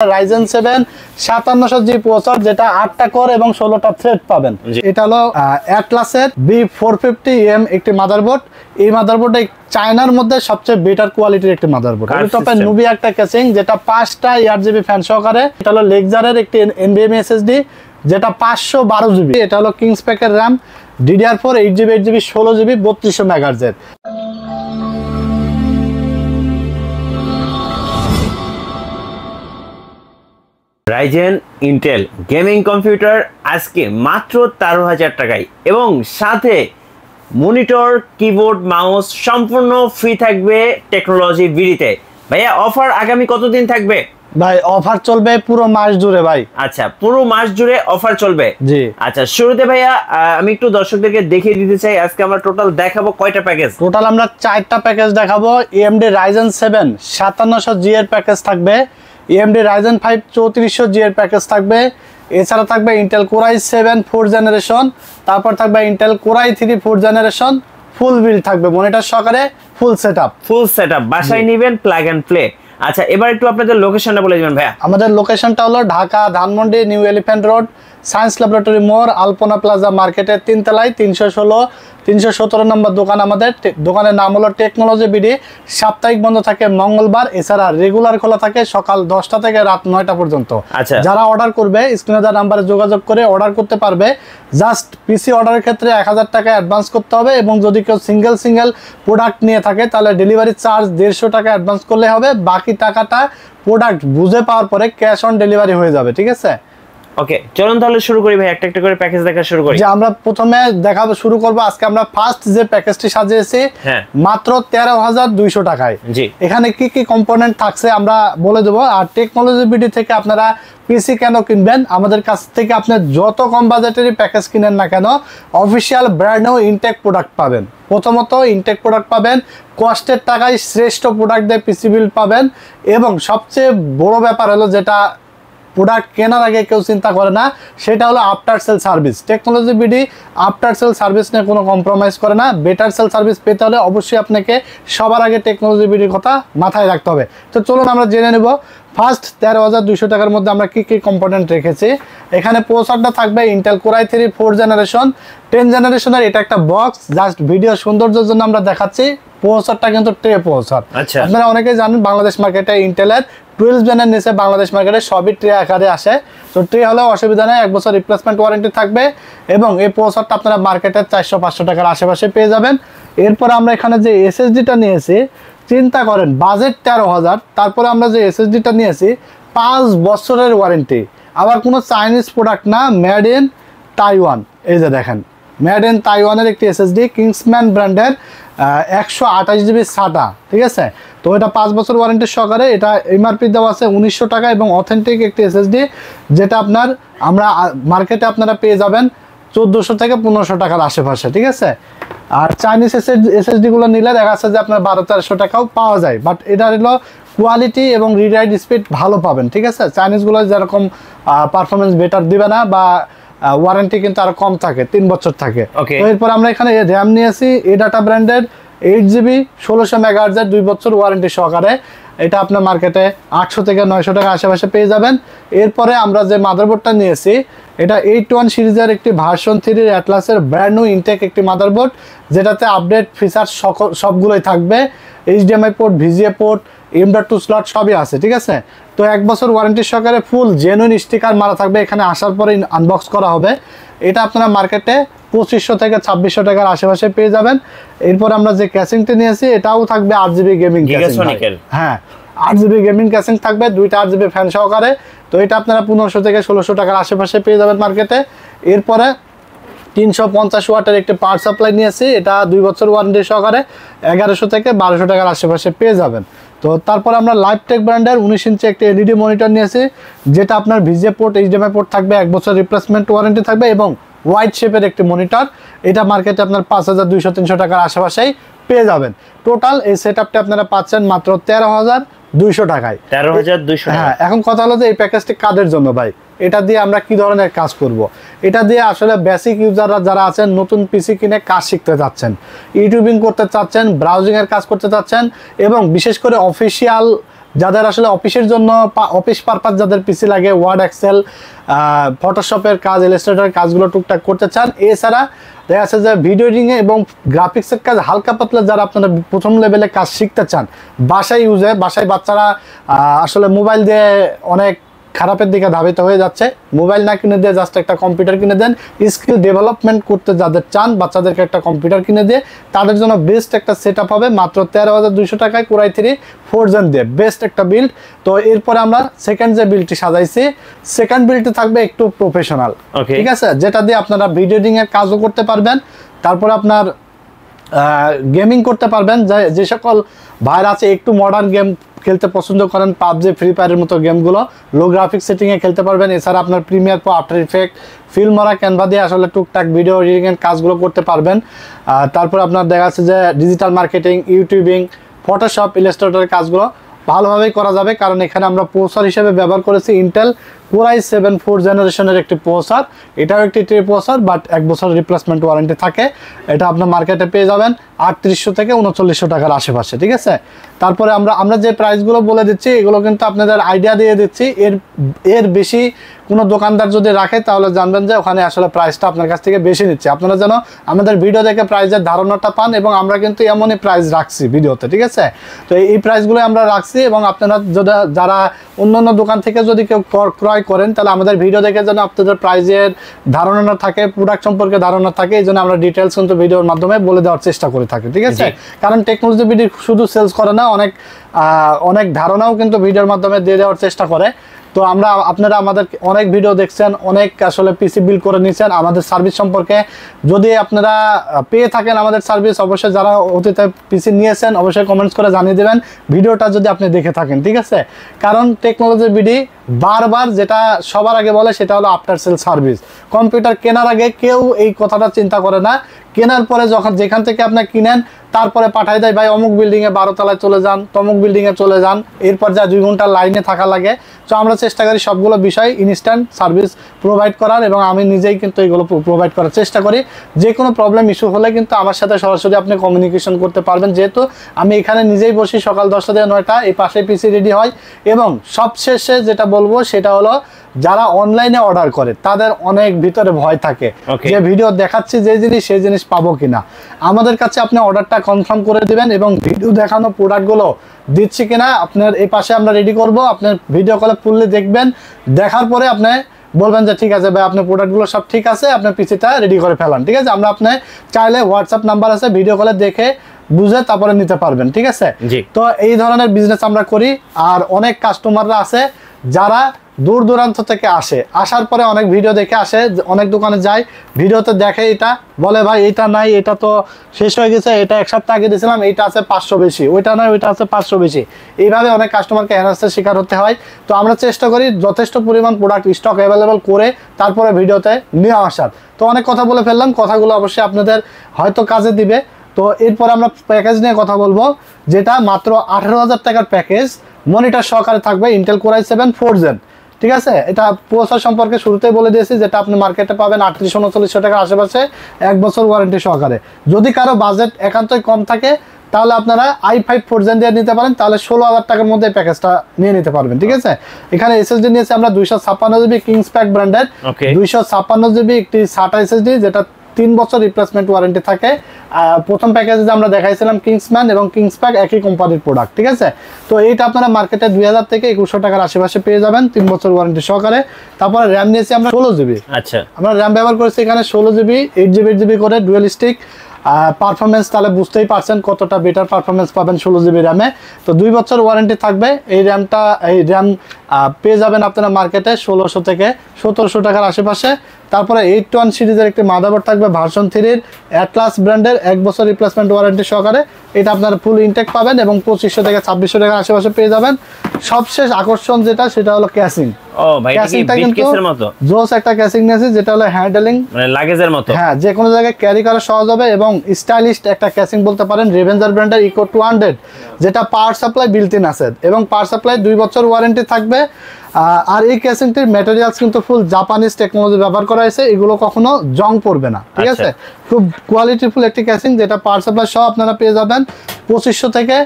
Ryzen 7 5700G processor, যেটা 8টা core এবং 16টা thread পাবেন। এটা হলো অ্যাটলাসের B450M একটি মাদারবোর্ড। এই মাদারবোর্ডটা চায়নার মধ্যে সবচেয়ে বেটার কোয়ালিটির একটি মাদারবোর্ড। এর টপে নুবি একটা কেসিং, যেটা 5টা 8GB ফ্যান সহকারে। এটা হলো লেক্সারের একটি NVMe SSD, যেটা 512GB। এটা হলো কিংস প্যাকের RAM, DDR4 8GB 8GB 16GB 3200 MHz এর। রাইজেন ইন্টেল গেমিং কম্পিউটার আজকে মাত্র 13,000 টাকায়, এবং সাথে মনিটর, কিবোর্ড, মাউস সম্পূর্ণ ফ্রি থাকবে টেকনোলজি বিডিতে। ভাইয়া অফার আগামী কতদিন থাকবে? ভাই অফার চলবে পুরো মাস জুড়ে ভাই। আচ্ছা, পুরো মাস জুড়ে অফার চলবে। জি আচ্ছা, শুরুতে ভাইয়া আমি একটু দর্শকদেরকে দেখিয়ে দিতে চাই আজকে আমরা টোটাল দেখাবো কয়টা প্যাকেজ। টোটাল আমরা 4টা প্যাকেজ দেখাবো। AMD Ryzen 7 5700G এর প্যাকেজ থাকবে, AMD Ryzen 5 3400G এর প্যাকেজ থাকবে, এছাড়া থাকবে Intel Core i7 4th generation, তারপর থাকবে Intel Core i3 4th generation, full build থাকবে মনিটর সহকারে, ফুল সেটআপ বাসায় নেবেন প্লাগ এন্ড প্লে। আচ্ছা, এবার একটু আপনাদের লোকেশনটা বলে দিবেন ভাইয়া। আমাদের লোকেশনটা হলো Dhaka Dhanmondi new elephant road, science laboratory মোড়, আলপনা প্লাজা মার্কেটের 3 তলায় 317 নম্বর দোকান। আমাদের দোকানের নাম হলো টেকনোলজি বিডি। সাপ্তাহিক বন্ধ থাকে মঙ্গলবার, এছাড়া রেগুলার খোলা থাকে সকাল 10টা থেকে রাত 9টা পর্যন্ত। আচ্ছা, যারা অর্ডার করবে স্ক্রিনে দেওয়া নাম্বারে যোগাযোগ করে অর্ডার করতে পারবে। জাস্ট পিসি অর্ডারের ক্ষেত্রে 1000 টাকা অ্যাডভান্স করতে হবে, এবং যদি কেউ সিঙ্গেল প্রোডাক্ট নিয়ে থাকে তাহলে ডেলিভারি চার্জ 150 টাকা অ্যাডভান্স করলে হবে। বাকি টাকাটা প্রোডাক্ট বুঝে পাওয়ার পরে ক্যাশ অন ডেলিভারি হয়ে যাবে। ঠিক আছে, ওকে, চলুন তাহলে শুরু করি ভাই, একটা একটা করে প্যাকেজ দেখা শুরু করি। যে আমরা প্রথমে দেখাবো, শুরু করব আজকে আমরা ফার্স্ট যে প্যাকেজটি সাজিয়েছি মাত্র 13,200 টাকায়। জি, এখানে কি কি কম্পোনেন্ট থাকছে আমরা বলে দেবো। আর টেকনোলজি বিডি থেকে আপনারা পিসি কেন কিনবেন, আমাদের কাছ থেকে আপনি যত কম বাজেটেরই প্যাকেজ কিনেন না কেন অফিসিয়াল ব্র্যান্ডেও ইনটেক প্রোডাক্ট পাবেন। প্রথমত ইনটেক প্রোডাক্ট পাবেন, কষ্টের টাকায় শ্রেষ্ঠ প্রোডাক্ট দিয়ে পিসি বিল্ড পাবেন, এবং সবচেয়ে বড় ব্যাপার হলো যেটা প্রোডাক্ট কেনার আগে কেউ চিন্তা করে না, সেটা হলো after sale service. Technology BD after sale service নিয়ে কোনো কম্প্রোমাইজ করে না। বেটার সেল সার্ভিস পেতে হলে অবশ্যই আপনাকে সবার আগে টেকনোলজি বিডির কথা মাথায় রাখতে হবে। তো চলুন আমরা জেনে নেব ফার্স্ট 13,200 টাকার মধ্যে আমরা কি কি কম্পোনেন্ট রেখেছি। এখানে প্রসেসরটা থাকবে Intel Core i3 4th generation 10 জেনারেশনের। এটা একটা বক্স, জাস্ট ভিডিও সৌন্দর্যের জন্য আমরা দেখাচ্ছি। প্রসেসরটা কিন্তু ট্রে প্রসেসর। আপনারা অনেকেই জানেন বাংলাদেশ মার্কেটে ইন্টেলের 12 জেনের নিচে বাংলাদেশ মার্কেটে সবই ট্রে আকারে আসে। তো ট্রে হলেও অসুবিধা নেই, 1 বছর রিপ্লেসমেন্ট ওয়ারেন্টি থাকবে, এবং এই প্রসেসরটা আপনারা মার্কেটে 400-500 টাকার আশেপাশে পেয়ে যাবেন। এরপর আমরা এখানে যে এসএসডিটা নিয়েছি, চিন্তা করেন বাজেট 13,000, তারপরে আমরা যে এসএসডিটা নিয়েছি 5 বছরের ওয়ারেন্টি। আবার কোনো চাইনিজ প্রোডাক্ট না, মেড ইন তাইওয়ান। এই যে দেখেন, মেড ইন তাইওয়ানের একটি এসএসডি, কিংসম্যান ব্র্যান্ডের 128GB SATA। ঠিক আছে, তো এটা 5 বছর ওয়ারেন্টির সহকারে। এটা এমআরপি দেওয়া আছে 1900 টাকা, এবং অথেন্টিক একটি এসএসডি, যেটা আমরা মার্কেটে আপনারা পেয়ে যাবেন 1400 থেকে 1500 টাকার আশেপাশে। ঠিক আছে, আর চাইনিজ এসএসডি গুলো নিলে দেখা যাচ্ছে যে আপনার 1200-1300 টাকাও পাওয়া যায়, বাট এটা হলো কোয়ালিটি এবং রিরাইট স্পিড ভালো পাবেন। ঠিক আছে, চাইনিজগুলো যেরকম পারফরমেন্স বেটার দিবে না, বা ওয়ারেন্টি কিন্তু আরো কম থাকে, 3 বছর থাকে। তো এরপর আমরা এখানে র্যাম নিয়েছি এডাটা ব্র্যান্ডের 8GB 1600 MHz 2 বছর ওয়ারেন্টি সহকারে। এটা আপনার মার্কেটে 800 থেকে 900 টাকা আশেপাশে পেয়ে যাবেন। এরপরে আমরা যে মাদারবোর্ডটা নিয়েছি, এটা 81 সিরিজের একটি ভার্সন 3 অ্যাটলাসের ব্র্যান্ড নিউ ইনটেক একটি মাদারবোর্ড, যেটাতে আপডেট ফিচার সবগুলোই থাকবে। HDMI port, VGA port, M.2 slot সবই আছে। ঠিক আছে, তো 1 বছর ওয়ারেন্টি সহকারে ফুল জেনুইন স্টিকার মারা থাকবে। এখানে আসার পরে আনবক্স করা হবে। এটা আপনারা মার্কেটে 2500 থেকে 2600 টাকার আশেপাশে পেয়ে যাবেন। এরপর আমরা যে ক্যাসিংটি নিয়েছি, এটাও থাকবে 8GB গেমিং ক্যাসিং। হ্যাঁ, 8GB গেমিং ক্যাসিং থাকবে, 2টা 8GB ফ্যান সহকারে। তো এটা আপনারা 1500 থেকে 1600 টাকার আশেপাশে পেয়ে যাবেন মার্কেটে। এরপরে 350 ওয়াটের একটি পাওয়ার সাপ্লাই নিয়েছি, এটা 2 বছর ওয়ারেন্টি সহকারে 1100 থেকে 1200 টাকার আশেপাশে পেয়ে যাবেন। তো তারপর আমরা লাইভটেক ব্র্যান্ডের 19 ইঞ্চি একটি এলইডি মনিটর নিয়েছি, যেটা আপনার ভিজিএ পোর্ট, HDMI পোর্ট থাকবে, 1 বছর রিপ্লেসমেন্ট ওয়ারেন্টি থাকবে, এবং ওয়াইড শেপের একটি মনিটর। এটা মার্কেটে আপনার 5200-300 টাকার আশেপাশেই পেয়ে যাবেন। টোটাল এই সেটআপটা আপনারা পাচ্ছেন মাত্র 13,200 টাকায়। 13,200। হ্যাঁ, এখন কথা হলো যে এই প্যাকেজটি কাদের জন্য ভাই, এটা দিয়ে আমরা কি ধরনের কাজ করব। এটা দিয়ে আসলে বেসিক ইউজাররা যারা আছেন, নতুন পিসি কিনে কাজ শিখতে চাচ্ছেন, ইউটিউবিং করতে চাচ্ছেন, ব্রাউজিং এর কাজ করতে চাচ্ছেন, এবং বিশেষ করে অফিসিয়াল যাদের আসলে অফিসের জন্য অফিস পারপাস যাদের পিসি লাগে, ওয়ার্ড, এক্সেল, ফটোশপের কাজ, ইলাস্ট্রেটরের কাজগুলো টুকটাক করতে চান। এছাড়া দেখা যাচ্ছে যে ভিডিও এডিটিং এবং গ্রাফিক্সের কাজ হালকা পাতলা যারা আপনারা প্রথম লেভেলে কাজ শিখতে চান, বাসায় ইউজে, বাসায় বাচ্চারা আসলে মোবাইল দিয়ে অনেক খারাপের দিকে ধাবিত হয়ে যাচ্ছে, মোবাইল না কিনে দিয়ে জাস্ট একটা কম্পিউটার কিনে দেন। স্কিল ডেভেলপমেন্ট করতে যাদের চান, বাচ্চাদেরকে একটা কম্পিউটার কিনে দিয়ে তাদের জন্য বেস্ট একটা সেট আপ হবে মাত্র 13,200 টাকায় Core i3 4 দিয়ে, বেস্ট একটা বিল্ড। তো এরপরে আমরা সেকেন্ড যে বিল্ডটি সাজাইছি, সেকেন্ড বিল্ডটি থাকবে একটু প্রফেশনাল, ঠিক আছে, যেটা দিয়ে আপনারা ভিডিও এডিটিং এর কাজও করতে পারবেন, তারপর আপনার গেমিং করতে পারবেন। যে সকল ভাইরা আছে একটু মডার্ন গেম খেলতে পছন্দ করেন, পাবজি, ফ্রি ফায়ারের মতো গেমগুলো লো গ্রাফিক্স সেটিংয়ে খেলতে পারবেন। এছাড়া আপনার premier Pro, After Effect, Filmora, Canva দিয়ে আসলে টুকটাক ভিডিও এডিটিংয়ের কাজগুলো করতে পারবেন। তারপর আপনার দেখা যাচ্ছে যে ডিজিটাল মার্কেটিং, ইউটিউবিং, ফটোশপ, ইলাস্ট্রেটরের কাজগুলো ভালোভাবেই করা যাবে, কারণ এখানে আমরা প্রসেসর হিসেবে ব্যবহার করেছি ইন্টেল Core i7 4 জেনারেশনের একটি প্রসেসর। এটাও একটি ট্রি প্রসেসর, বাট 1 বছর রিপ্লেসমেন্ট ওয়ারেন্টি থাকে। এটা আপনার মার্কেটে পেয়ে যাবেন 3800 থেকে 3900 টাকার আশেপাশে, ঠিক আছে। তারপরে আমরা যে প্রাইসগুলো বলে দিচ্ছি এগুলো কিন্তু আপনাদের আইডিয়া দিয়ে দিচ্ছি, এর বেশি কোনো দোকানদার যদি রাখে তাহলে জানবেন যে ওখানে আসলে প্রাইসটা আপনার কাছ থেকে বেশি নিচ্ছে। আপনারা যেন আমাদের ভিডিও দেখে প্রাইসের ধারণাটা পান, এবং আমরা কিন্তু এমনই প্রাইস রাখছি ভিডিওতে, ঠিক আছে। তো এই প্রাইসগুলো আমরা রাখছি, এবং আপনারা যারা অন্য অন্য দোকান থেকে যদি কেউ ক্রয় করেন তাহলে আমাদের ভিডিও দেখে যেন আপনাদের প্রাইসের ধারণা থাকে, প্রোডাক্ট সম্পর্কে ধারণা থাকে, এই জন্য আমরা ডিটেলস কিন্তু ভিডিওর মাধ্যমে বলে দেওয়ার চেষ্টা করে থাকি, ঠিক আছে। কারণ টেকনোলজি ভিডিও শুধু সেলস করে না, অনেক ধারণাও কিন্তু ভিডিওর মাধ্যমে দিয়ে দেওয়ার চেষ্টা করে। তো আপনারা আমাদের অনেক ভিডিও দেখছেন, অনেক আসলে পিসি বিল করে নিয়েছেন। আমাদের সার্ভিস সম্পর্কে যদি আপনারা পেয়ে থাকেন আমাদের সার্ভিস, অবশ্যই যারা অতীতে পিসি নিয়েছেন অবশ্যই কমেন্টস করে জানিয়ে দেবেন ভিডিওটা যদি আপনি দেখে থাকেন, ঠিক আছে। কারণ টেকনোলজি ভিডিও বারবার যেটা সবার আগে বলে সেটা হলো আফটার সেল সার্ভিস। কম্পিউটার কেনার আগে কেউ এই কথাটা চিন্তা করে না, কেনার পরে যেখান থেকে আপনি কিনেন তারপরে পাঠাই দেয়, ভাই অমুক বিল্ডিংয়ে 12 তলায় চলে যান, তমুক বিল্ডিংয়ে চলে যান, এরপর যা 2 ঘন্টা লাইনে থাকা লাগে। তো আমরা চেষ্টা করি সবগুলো বিষয় ইনস্ট্যান্ট সার্ভিস প্রোভাইড করার, এবং আমি নিজেই কিন্তু এইগুলো প্রোভাইড করার চেষ্টা করি। যে কোনো প্রবলেম ইস্যু হলে কিন্তু আমার সাথে সরাসরি আপনি কমিউনিকেশন করতে পারবেন, যেহেতু আমি এখানে নিজেই বসি সকাল 10টা থেকে 9টা, এই পাশে পিসি রেডি হয়। এবং সবশেষে যেটা বলবো সেটা হলো যারা অনলাইনে অর্ডার করে তাদের অনেক ভিতরে ভয় থাকে যে ভিডিও দেখাচ্ছি যে জিনিস সেই জিনিস পাবো কিনা। আমাদের কাছে আপনি অর্ডারটা কনফার্ম করে দিবেন, এবং ভিডিও দেখানো প্রোডাক্টগুলো দিচ্ছি কিনা আপনার এই পাশে আমরা রেডি করব। আপনার ভিডিও কলে ফুললি দেখবেন, দেখার পরে আপনি বলবেন যে ঠিক আছে ভাই আপনার প্রোডাক্টগুলো সব ঠিক আছে, আপনার পিসিটা রেডি করে ফেলান, ঠিক আছে। আমরা আপনি চাইলে হোয়াটসঅ্যাপ নাম্বার আছে, ভিডিও কলে দেখে বুঝে তারপরে নিতে পারবেন, ঠিক আছে। তো এই ধরনের বিজনেস আমরা করি। আর অনেক কাস্টমাররা আছে যারা দূর দূরান্ত থেকে আসার পরে অনেক ভিডিও দেখে আসে, অনেক দোকানে যায়, ভিডিওতে দেখে এটা বলে ভাই এটা নাই, এটা তো শেষ হয়ে গেছে, এটা 1 সপ্তাহ আগে দিয়েছিলাম, এইটা আছে 500 বেশি, ওইটা নয় ওইটা আছে 500 বেশি। এইভাবে অনেক কাস্টমারকে হ্যারাসের শিকার হতে হয়। তো আমরা চেষ্টা করি যথেষ্ট পরিমাণ প্রোডাক্ট স্টক অ্যাভেলেবেল করে তারপরে ভিডিওতে নিয়ে আসার। তো অনেক কথা বলে ফেললাম, কথাগুলো অবশ্যই আপনাদের হয়তো কাজে দিবে। তো এরপর আমরা প্যাকেজ নিয়ে কথা বলবো, যেটা মাত্র 18,000 টাকার প্যাকেজ, মনিটর সহকারে থাকবে ইন্টেল Core i7 4 Gen, ঠিক আছে। এটা প্রসেসর সম্পর্কে শুরুতেই বলে দিয়েছি, যেটা আপনি মার্কেটে পাবেন 3800-3900 টাকার আশেপাশে 1 বছর ওয়ারেন্টি সহকারে। যদি কারো বাজেট একান্তই কম থাকে তাহলে আপনারা i5 4 Gen দিয়ে নিতে পারেন, তাহলে 16,000 টাকার মধ্যে প্যাকেজটা নিয়ে নিতে পারবেন, ঠিক আছে। এখানে এসএসডি নিয়েছি আমরা 256 জিবি কিংসপ্যাক ব্র্যান্ডের, 256 জিবি একটি SATA এসএসডি, যেটা 3 বছর রিপ্লেসমেন্ট ওয়ারেন্টি থাকে। প্রথম প্যাকেজে আমরা দেখাইছিলাম কিংসম্যান এবং কিংসপ্যাক একই কোম্পানির প্রোডাক্ট, ঠিক আছে। তো এইটা আপনারা মার্কেটে 2000 থেকে 2100 টাকার আশেপাশে পেয়ে যাবেন 3 বছর ওয়ারেন্টি সহকারে। তারপরে র্যাম নিয়েছি আমরা 16 জিবি। আচ্ছা, আমরা র্যাম ব্যবহার করেছি এখানে 16 জিবি, 8 জিবি করে ডুয়েল স্টিক। পারফরমেন্স তাহলে বুঝতেই পারছেন কতটা বেটার পারফরমেন্স পাবেন 16 জিবি র্যামে। তো 2 বছর ওয়ারেন্টি থাকবে। এই র্যাম পেয়ে যাবেন আপনারা মার্কেটে 1600 থেকে 1700 টাকার আশেপাশে। তারপরে 81 সিরিজের একটি মাদারবোর্ড থাকবে ভার্সন 3-র অ্যাটলাস ব্র্যান্ডের, 1 বছর রিপ্লেসমেন্ট ওয়ারেন্টি সহকারে। এটা আপনারা ফুল ইনটেক পাবেন এবং 2500 থেকে 2600 টাকার আশেপাশে পেয়ে যাবেন। সবশেষ আকর্ষণ যেটা সেটা হলো ক্যাসিং। ক্যাসিংটা কিন্তু জোস একটা ক্যাসিং নিয়েছি, যেটা হলো হ্যান্ডেলিং মানে লাগেজের মতো, হ্যাঁ, যে কোনো জায়গায় ক্যারি করা সহজ হবে এবং স্টাইলিশ একটা ক্যাসিং বলতে পারেন। রেভেঞ্জার ব্র্যান্ডের ইকো 200, যেটা পাওয়ার সাপ্লাই বিল্ট ইন আছে এবং পাওয়ার সাপ্লাই 2 বছর ওয়ারেন্টি থাকবে। আর এই ক্যাসিংটির ম্যাটেরিয়ালস কিন্তু ফুল জাপানিজ টেকনোলজি ব্যবহার করা হয়েছে, এগুলো কখনো জং পড়বে না, ঠিক আছে। খুব কোয়ালিটিফুল একটি ক্যাসিং, যেটা পাওয়ার সাপ্লাই সহ আপনারা পেয়ে যাবেন 2500 থেকে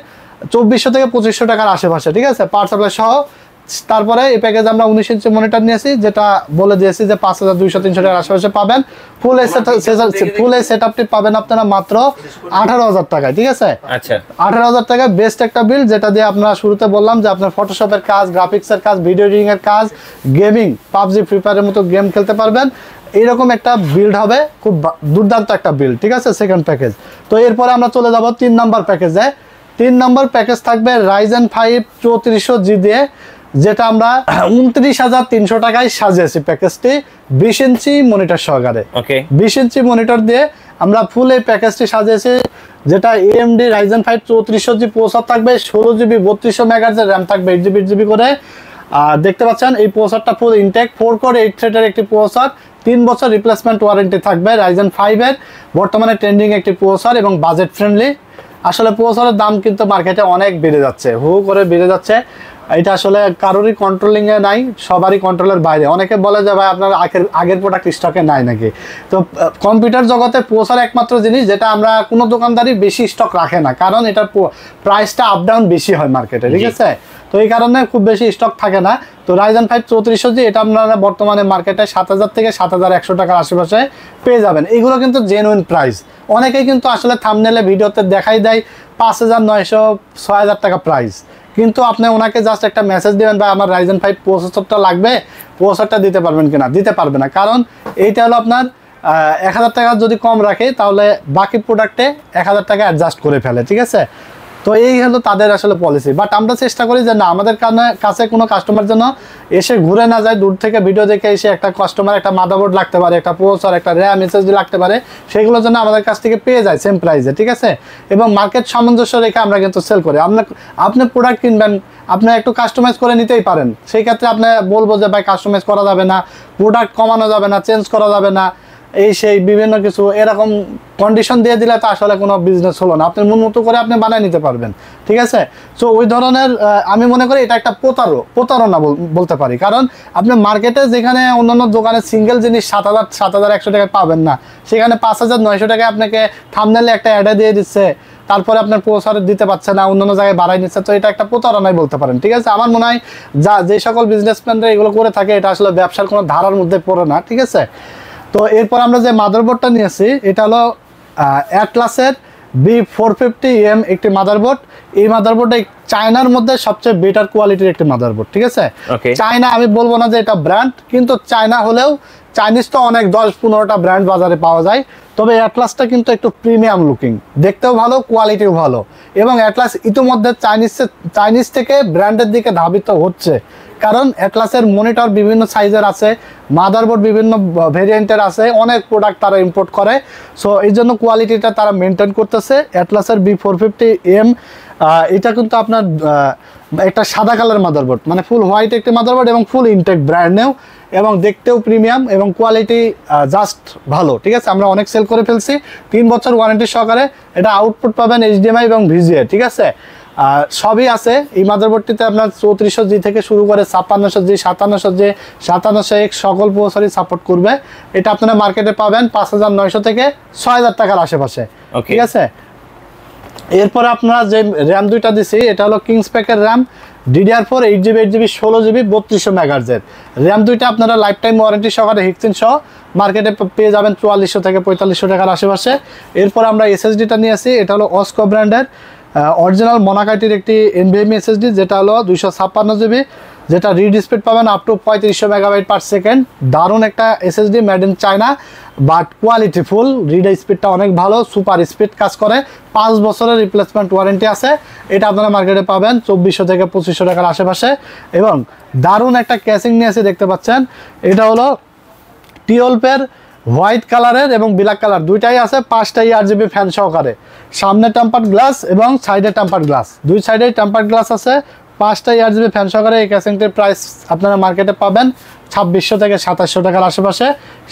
2400 থেকে 2500 টাকার আশেপাশে, ঠিক আছে, পাওয়ার সাপ্লাই সহ। তারপরে এই প্যাকেজ আমরা 19 ইঞ্চি মনিটর নিয়েছি, যেটা বলে দিয়েছি যে 5200-300 টাকার আশেপাশে পাবেন। ফুল এই সেটআপটি পাবেন আপনারা মাত্র 18,000 টাকায়, ঠিক আছে। আচ্ছা, 18,000 টাকায় বেস্ট একটা বিল, যেটা দিয়ে আপনারা শুরুতে বললাম যে আপনার ফটোশপের কাজ, গ্রাফিক্সের কাজ, ভিডিও এডিটিং এর কাজ, গেমিং, পাবজি, ফ্রি ফায়ারের মতো গেম খেলতে পারবেন। এইরকম একটা বিল্ড হবে, খুব দুর্দান্ত একটা বিল্ড, ঠিক আছে, সেকেন্ড প্যাকেজ। তো এরপরে আমরা চলে যাব 3 নম্বর প্যাকেজে। 3 নম্বর প্যাকেজ থাকবে Ryzen 5 3400G দিয়ে, যেটা আমরা 29,300 টাকায় সাজিয়েছি প্যাকেজটি, 20 ইঞ্চি মনিটর সহকারে। ওকে, 20 ইঞ্চি মনিটর দিয়ে আমরা ফুল এই প্যাকেজটি সাজিয়েছি, যেটা AMD Ryzen 5 3400G প্রসেসর থাকবে, 16GB 3200 MHz র্যাম থাকবে, 8GB করে। আর দেখতে পাচ্ছেন এই প্রসেসরটা ফুল ইনটেক, 4 কোর 8 থ্রেডের একটি প্রসেসর, 3 বছর রিপ্লেসমেন্ট ওয়ারেন্টি থাকবে। Ryzen 5 এর বর্তমানে ট্রেন্ডিং একটি প্রসেসর এবং বাজেট ফ্রেন্ডলি। আসলে প্রসেসরের দাম কিন্তু মার্কেটে অনেক বেড়ে যাচ্ছে, হু করে বেড়ে যাচ্ছে। এটা আসলে কারোরই কন্ট্রোলিং এ নাই, সবারই কন্ট্রোলের বাইরে। অনেকে বলে যে ভাই আপনার আগের প্রোডাক্ট স্টকে নাই নাকি। তো কম্পিউটার জগতে প্রসেসর একমাত্র জিনিস যেটা আমরা কোনো দোকানদারই বেশি স্টক রাখে না, কারণ এটার প্রাইসটা আপ ডাউন বেশি হয় মার্কেটে, ঠিক আছে। তো এই কারণে খুব বেশি স্টক থাকে না। তো Ryzen 5 3400G এটা আপনারা বর্তমানে মার্কেটে 7,000 থেকে 7,100 টাকার আশেপাশে পেয়ে যাবেন। এগুলো কিন্তু জেনুইন প্রাইস। অনেকেই কিন্তু আসলে থাম্বনেলে ভিডিওতে দেখাই দেয় 5,900 6,000 টাকা প্রাইস, কিন্তু আপনি ওনাকে জাস্ট একটা মেসেজ দিবেন ভাই আমার Ryzen 5 প্রসেসরটা লাগবে, প্রসেসরটা দিতে পারবেন কিনা, দিতে পারবে না। কারণ এইটা হলো আপনার 1,000 টাকা যদি কম রাখে তাহলে বাকি প্রোডাক্টে 1,000 টাকা অ্যাডজাস্ট করে ফেলে, ঠিক আছে। তো এই হলো তাদের আসলে পলিসি। বাট আমরা চেষ্টা করি যে না, আমাদের কাছে কোনো কাস্টমার যেন এসে ঘুরে না যায়, দূর থেকে ভিডিও দেখে এসে একটা কাস্টমার একটা মাদারবোর্ড লাগতে পারে, একটা প্রসেসর, একটা র্যাম, এসএসডি লাগতে পারে, সেগুলো যেন আমাদের কাছ থেকে পেয়ে যায় সেম প্রাইসে, ঠিক আছে। এবং মার্কেট সামঞ্জস্য রেখে আমরা কিন্তু সেল করি। আপনি প্রোডাক্ট কিনবেন, আপনি একটু কাস্টমাইজ করে নিতেই পারেন, সেই ক্ষেত্রে আপনি বলবো যে ভাই কাস্টমাইজ করা যাবে না, প্রোডাক্ট কমানো যাবে না, চেঞ্জ করা যাবে না, এই সেই বিভিন্ন কিছু এরকম কন্ডিশন দিয়ে দিলে তো আসলে কোনো বিজনেস হলো না। আপনি মন মতো করে আপনি বানিয়ে নিতে পারবেন, ঠিক আছে। সো ওই ধরনের আমি মনে করি এটা একটা প্রতারণা বলতে পারি। কারণ আপনি মার্কেটে যেখানে অন্যান্য দোকানে সিঙ্গেল জিনিস 7,100 টাকায় পাবেন না, সেখানে 5,900 টাকায় আপনাকে থাম্বনেলে একটা অ্যাডে দিয়ে দিচ্ছে, তারপরে আপনার প্রসার দিতে পারছে না, অন্যান্য জায়গায় বাড়াই নিচ্ছে। তো এটা একটা প্রতারণাই বলতে পারেন, ঠিক আছে। আমার মনে হয় যে সকল বিজনেসম্যানরা এগুলো করে থাকে এটা আসলে ব্যবসার কোনো ধারার মধ্যে পড়ে না, ঠিক আছে। তো এরপর আমরা যে মাদারবোর্ডটা নিয়েছি এটা হলো অ্যাটলাসের B450M একটি মাদারবোর্ড। এই মাদারবোর্ডটা চায়নার মধ্যে সবচেয়ে বেটার কোয়ালিটির একটি মাদারবোর্ড, ঠিক আছে। চায়না আমি বলবো না যে এটা ব্র্যান্ড, কিন্তু চায়না হলেও চাইনিজ তো অনেক 10-15টা ব্র্যান্ড বাজারে পাওয়া যায়, তবে অ্যাটলাসটা কিন্তু একটু প্রিমিয়াম লুকিং, দেখতেও ভালো, কোয়ালিটিও ভালো। এবং অ্যাটলাস ইতিমধ্যে চাইনিজ থেকে ব্র্যান্ডের দিকে ধাবিত হচ্ছে, কারণ অ্যাটলাসের মনিটর বিভিন্ন সাইজের আছে, মাদারবোর্ড বিভিন্ন ভেরিয়েন্টের আছে, অনেক প্রোডাক্ট তারা ইম্পোর্ট করে। সো এই জন্য কোয়ালিটিটা তারা মেনটেন করতেছে। অ্যাটলাসের B450M এটা কিন্তু আপনার একটা সাদা কালার মাদারবোর্ড, মানে ফুল হোয়াইট একটি মাদারবোর্ড এবং ফুল ইনটেক ব্র্যান্ড নিউ, এবং দেখতেও প্রিমিয়াম এবং কোয়ালিটি জাস্ট ভালো, ঠিক আছে। আমরা অনেক সেল করে ফেলছি, 3 বছর ওয়ারেন্টি সহকারে। এটা আউটপুট পাবেন HDMI এবং VGA, ঠিক আছে, সবই আছে এই মাদারবোর্ডটিতে। আপনার 3400G থেকে শুরু করে 5600G, 5700G, 5700X সকল প্রসেসরই সাপোর্ট করবে। এটা আপনারা মার্কেটে পাবেন 5,900 থেকে 6,000 টাকার আশেপাশে, ঠিক আছে। এরপরে আপনারা যে র্যাম দুইটা দিছি এটা হলো কিংস প্যাকের RAM, DDR4 8GB 8GB 16GB 3200 MHz RAM দুইটা আপনারা লাইফ টাইম ওয়ারেন্টি সহকারে হিক্সিন সহ মার্কেটে পেয়ে যাবেন 4400 থেকে 4500 টাকার আশেপাশে। এরপর আমরা SSDটা নিয়ে আসি, এটা হলো অস্কো ব্র্যান্ডের অরিজিনাল মোনাকাইটির একটি NVMe SSD, যেটা হলো 256GB, যেটা রিড স্পিড পাবেন আপ টু 3500 MB/s। দারুণ একটা SSD, made in China, but quality full, read স্পিডটা অনেক ভালো, সুপার স্পিড কাজ করে, 5 বছরের রিপ্লেসমেন্ট ওয়ারেন্টি আছে। এটা আপনারা মার্কেটে পাবেন 2400 থেকে 2500 টাকার আশেপাশে। এবং দারুণ একটা ক্যাসিং নিয়ে এসে দেখতে পাচ্ছেন, এটা হলো টিওলপের হোয়াইট কালারের এবং ব্ল্যাক কালার দুইটাই আছে, 5টা RGB ফ্যান সহকারে, সামনে টেম্পার্ড গ্লাস এবং সাইডে টেম্পার্ড গ্লাস, দুই সাইডে টেম্পার্ড গ্লাস আছে, 5টা RGB ফ্যান সহকারে। এই ক্যাসিংটির প্রাইস আপনারা মার্কেটে পাবেন 2600 থেকে 2700 টাকার আশেপাশে।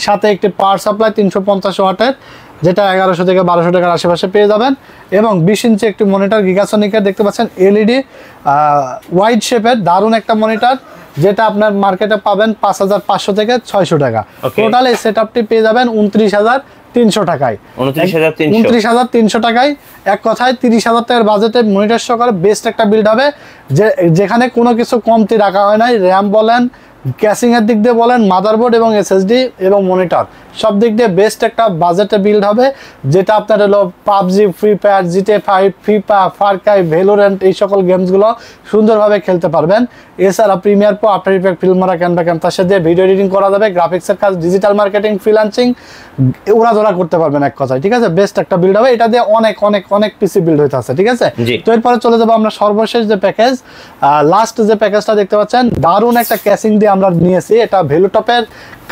সাথে একটি পাওয়ার সাপ্লাই 350 ওয়াটের, যেটা 1100 থেকে 1200 টাকার আশেপাশে পেয়ে যাবেন। এবং 20 ইঞ্চি একটি মনিটর গিগাসনিকের দেখতে পাচ্ছেন, LED ওয়াইড শেপের দারুণ একটা মনিটর, যেটা আপনার মার্কেটে পাবেন 5500 থেকে 600 টাকা। টোটাল এই সেটআপটি পেয়ে যাবেন 300 টাকায়, 29,300 29,300 টাকায়। এক কথায় 30,000 টাকার বাজেটে মনিটর সহকারে বেস্ট একটা বিল্ড হবে, যেখানে কোনো কিছু কমতি রাখা হয় নাই। র্যাম বলেন, ক্যাসিং এর দিক দিয়ে বলেন, মাদারবোর্ড এবং এসএসডি এবং মনিটর সব দিক দিয়ে বেস্ট একটা বাজেটে বিল্ড হবে, যেটা আপনার হলো PUBG, Free Fire, GTA 5, FIFA, Far Cry, Valorant এই সকল গেমসগুলো সুন্দরভাবে খেলতে পারবেন। এছাড়া Premiere Pro, After Effect, Filmora, Canva ক্যামতাসের দিয়ে ভিডিও এডিটিং করা যাবে, গ্রাফিক্সের কাজ, ডিজিটাল মার্কেটিং, ফ্রিল্যান্সিং উড়াধরা করতে পারবেন এক কথায়, ঠিক আছে। বেস্ট একটা বিল্ড হবে, এটা দিয়ে অনেক অনেক অনেক পিসি বিল্ড হইতে আছে, ঠিক আছে। তো এরপরে চলে যাবো আমরা সর্বশেষ যে প্যাকেজ, লাস্ট যে প্যাকেজটা দেখতে পাচ্ছেন, দারুণ একটা ক্যাসিং দিয়ে আমরা নিয়েছি। এটা ভেলুটপের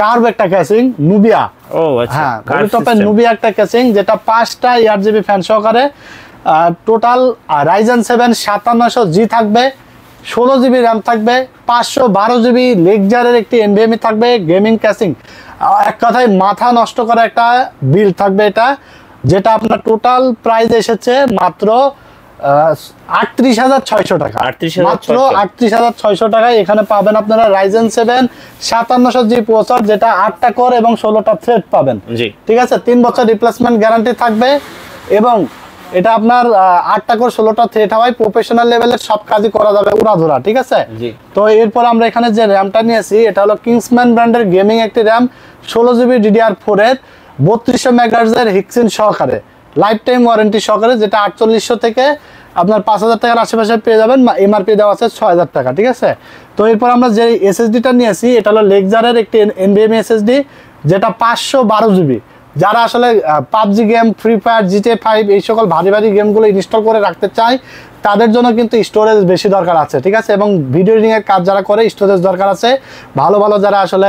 কার্ভ একটা ক্যাসিং, নুবিয়া। ও আচ্ছা, হ্যাঁ, ভেলুটপের নুবিয়া একটা ক্যাসিং, যেটা 5টা 8GB ফ্যান সহকারে, টোটাল রাইজেন 7 5700G থাকবে, 16GB র্যাম থাকবে, 512GB লেকজারের একটি এনভিএমই থাকবে, গেমিং ক্যাসিং। এক কথায় মাথা নষ্ট করা একটা বিল্ড থাকবে এটা, যেটা আপনার টোটাল প্রাইস এসেছে মাত্র 38,600 টাকা, মাত্র 38,600 টাকায় এখানে পাবেন আপনারা রাইজেন 7 5700G প্রসেসর, যেটা 8টা কোর এবং 16টা থ্রেড পাবেন, ঠিক আছে। 3 বছর রিপ্লেসমেন্ট গ্যারান্টি থাকবে, এবং এটা আপনার 8টা কোর 16টা থ্রেড হওয়ায় প্রফেশনাল লেভেলের সব কাজই করা যাবে উড়াধুরা, ঠিক আছে। তো এরপর আমরা এখানে যে র্যামটা নিয়েছি, এটা হলো কিংসম্যান ব্র্যান্ডের গেমিং একটি র্যাম, 16GB DDR4 এর 3200 মেগাহার্টজ এর হিক্সিন সহকারে, লাইফ টাইম ওয়ারেন্টি সহকারে, যেটা 4800 থেকে আপনার 5,000 টাকার আশেপাশে পেয়ে যাবেন। এমআরপি দেওয়া আছে 6,000 টাকা, ঠিক আছে। তো এরপর আমরা যে এসএসডিটা নিয়েছি, এটা হলো লেকজারের একটি এনভিএমই এসএসডি, যেটা 512GB। যারা আসলে PUBG game, free Fire, GTA 5 এই সকল ভারী ভারী গেমগুলো ইনস্টল করে রাখতে চায়, তাদের জন্য কিন্তু স্টোরেজ বেশি দরকার আছে, ঠিক আছে। এবং ভিডিও এডিটিং এর কাজ যারা করে, স্টোরেজ দরকার আছে। ভালো ভালো যারা আসলে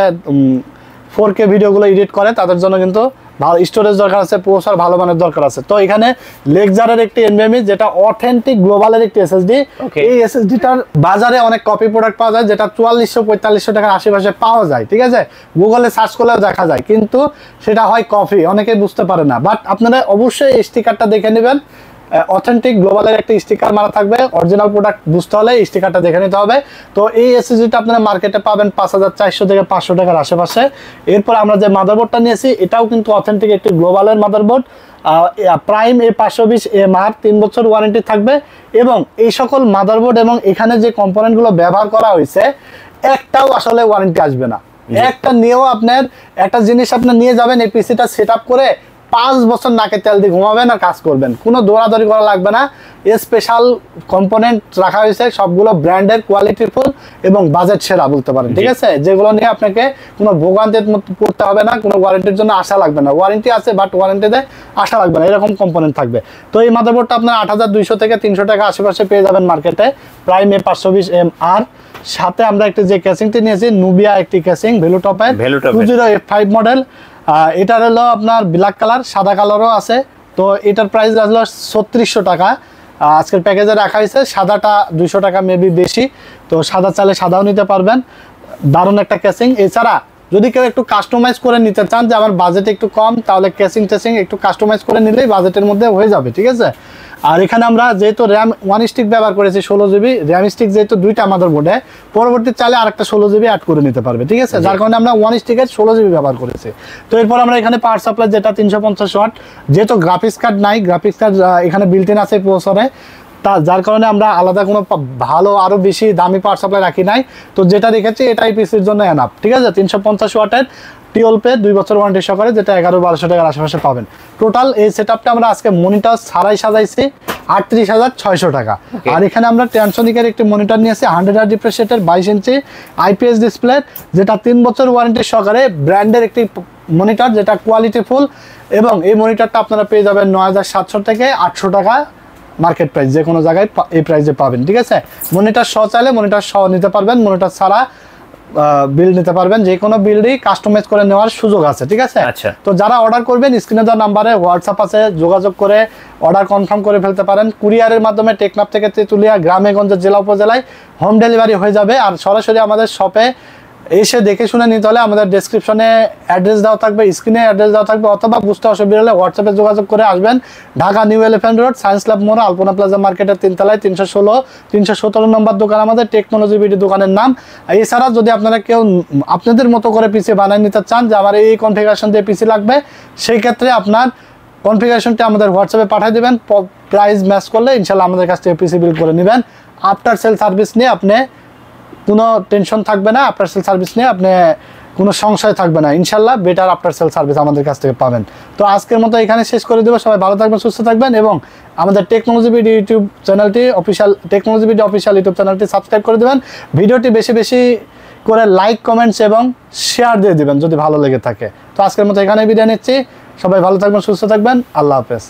4K ভিডিওগুলো এডিট করে, তাদের জন্য কিন্তু ভালো স্টোরেজ দরকার আছে, প্রসেসর ভালো মানের দরকার আছে। তো এখানে লেকজারের একটি এনভিএমই, যেটা অথেন্টিক গ্লোবালের একটি এসএসডি। এই এসএসডিটার বাজারে অনেক কপি প্রোডাক্ট পাওয়া যায়, যেটা 4400-4500 টাকার আশেপাশে পাওয়া যায়, ঠিক আছে। গুগলে সার্চ করলেও দেখা যায়, কিন্তু সেটা হয় কপি, অনেকেই বুঝতে পারে না। বাট আপনারা অবশ্যই এই স্টিকারটা দেখে নেবেন, অথেন্টিক গ্লোবালের একটা স্টিকার মারা থাকবে। অরিজিনাল প্রোডাক্ট বুঝতে হলে স্টিকারটা দেখে নিতে হবে। তো এই এসএসডিটা আপনারা মার্কেটে পাবেন 5400 থেকে 500 টাকার আশেপাশে। এরপর আমরা যে মাদারবোর্ডটা নিয়েছি, এটাও কিন্তু অথেন্টিক একটি গ্লোবালের মাদারবোর্ড, প্রাইম A520MR, 3 বছর ওয়ারেন্টি থাকবে। এবং এই সকল মাদারবোর্ড এবং এখানে যে কম্পোনেন্টগুলো ব্যবহার করা হয়েছে, একটাও আসলে ওয়ারেন্টি আসবে না। একটা নিয়েও আপনার একটা জিনিস আপনি নিয়ে যাবেন, এই পিসিটা সেট আপ করে 5 বছর নাকে তেল দিয়ে ঘুমাবেন আর কাজ করবেন, কোনো দৌড়াদৌড়ি করা লাগবে না। স্পেশাল কম্পোনেন্ট রাখা হয়েছে, সবগুলো ব্র্যান্ডের, কোয়ালিটিফুল এবং বাজেট সেরা বলতে পারেন, ঠিক আছে। যেগুলো নিয়ে আপনাকে কোনো ভোগান্তির পড়তে হবে না, কোনো ওয়ারেন্টির জন্য আশা লাগবে না। ওয়ারেন্টি আছে, বাট ওয়ারেন্টিতে আশা লাগবে না, এরকম কম্পোনেন্ট থাকবে। তো এই মাদারবোর্ডটা আপনার 8200 থেকে 300 টাকা আশেপাশে পেয়ে যাবেন মার্কেটে, প্রাইম A520MR। সাথে আমরা একটি যে ক্যাসিংটি নিয়েছি, নুবিয়া একটি ক্যাসিং, ভেলুটপের 20F5 মডেল। এটার হলো আপনার ব্ল্যাক কালার, সাদা কালারও আছে। তো এটার প্রাইস আসলো 3600 টাকা। আজকের প্যাকেজে রাখা হয়েছে, সাদাটা 200 টাকা মেবি বেশি। তো সাদা চালে সাদাও নিতে পারবেন, দারুণ একটা ক্যাসিং। এছাড়া যদি কেউ একটু কাস্টমাইজ করে নিতে চান, যে আমার বাজেট একটু কম, তাহলে ক্যাসিং টেসিং একটু কাস্টমাইজ করে নিলেই বাজেটের মধ্যে হয়ে যাবে, ঠিক আছে। আর এখানে আমরা যেহেতু র্যাম 1 স্টিক ব্যবহার করেছি, 16GB র্যাম স্টিক, যেহেতু 2টা আমাদের বোর্ডে, পরবর্তী চালে আরেকটা 16GB অ্যাড করে নিতে পারবে, ঠিক আছে। যার কারণে আমরা 1 স্টিকের 16GB ব্যবহার করেছি। তো এরপর আমরা এখানে পাওয়ার সাপ্লাই, যেটা 350 ওয়াট, যেহেতু গ্রাফিক্স কার্ড নাই, গ্রাফিক্স কার্ড এখানে বিল্ট ইন আছে প্রসেসরে, যার কারণে আমরা আলাদা কোনো ভালো আরো বেশি দামি পাওয়ার সাপ্লাই রাখি নাই। তো যেটা রেখেছি এটাই পিসির জন্য এনাফ, ঠিক আছে। 350 ওয়াটের টিওলপে 2 বছর ওয়ারেন্টি সহকারে, যেটা 1100-1200 টাকার আশেপাশে পাবেন। টোটাল এই সেটআপটা আমরা আজকে মনিটর ছাড়াই সাজাইছি 38,600 টাকা। আর এখানে আমরা ট্রান্সোনিকের একটি মনিটর নিয়েছি, 100 রিফ্রেশ রেটের 22 ইঞ্চি IPS ডিসপ্লে, যেটা 3 বছর ওয়ারেন্টি সহকারে, ব্র্যান্ডের একটি মনিটর, যেটা কোয়ালিটিফুল। এবং এই মনিটরটা আপনারা পেয়ে যাবেন 9700 থেকে 800 টাকা মার্কেট প্রাইস, যে কোনো জায়গায় এই প্রাইসে পাবেন, ঠিক আছে। মনিটর সহ চাইলে মনিটর সহ নিতে পারবেন, মনিটর ছাড়া বিল্ড নিতে পারবেন। যে কোনো বিল্ডই কাস্টমাইজ করে নেওয়ার সুযোগ আছে, ঠিক আছে। তো যারা অর্ডার করবেন, স্ক্রিনে দেওয়া নাম্বারে হোয়াটসঅ্যাপ আছে, যোগাযোগ করে অর্ডার কনফার্ম করে ফেলতে পারেন। কুরিয়ারের মাধ্যমে টেকনাফ থেকে তেঁতুলিয়া, গ্রামে গঞ্জে, জেলা উপজেলায় হোম ডেলিভারি হয়ে যাবে। আর সরাসরি আমাদের শপে এসে দেখে শুনে নিতে হলে আমাদের ডেসক্রিপশনে অ্যাড্রেস দেওয়া থাকবে, স্ক্রিনে অ্যাড্রেস দেওয়া থাকবে, অথবা বুঝতে অসুবিধা হলে হোয়াটসঅ্যাপে যোগাযোগ করে আসবেন। Dhaka new elephant road, science lab মোড়, আলপনা প্লাজা মার্কেটের 3 তলায় 317 নম্বর দোকান আমাদের টেকনোলজি বিডি দোকানের নাম। এছাড়া যদি আপনারা কেউ আপনাদের মতো করে পিসি বানিয়ে নিতে চান যে আমার এই কনফিগারেশন দিয়ে পিসি লাগবে, সেই ক্ষেত্রে আপনার কনফিগারেশনটা আমাদের হোয়াটসঅ্যাপে পাঠিয়ে দেবেন। প্রাইস ম্যাচ করলে ইনশাল্লাহ আমাদের কাছ থেকে পিসি বিল করে নেবেন। আফটার সেল সার্ভিস নিয়ে আপনি কোনো টেনশন থাকবে না, আফটার সেল সার্ভিস নিয়ে আপনি কোনো সংশয় থাকবে না, ইনশাল্লাহ বেটার আফটার সেল সার্ভিস আমাদের কাছ থেকে পাবেন। তো আজকের মতো এখানে শেষ করে দেবো। সবাই ভালো থাকবেন, সুস্থ থাকবেন, এবং আমাদের টেকনোলজি বিডি ইউটিউব চ্যানেলটি টেকনোলজি বিডি অফিসিয়াল ইউটিউব চ্যানেলটি সাবস্ক্রাইব করে দেবেন। ভিডিওটি বেশি বেশি করে লাইক, কমেন্টস এবং শেয়ার দিয়ে দিবেন যদি ভালো লেগে থাকে। তো আজকের মতো এখানে বিদায় নিচ্ছি। সবাই ভালো থাকবেন, সুস্থ থাকবেন, আল্লাহ হাফেজ।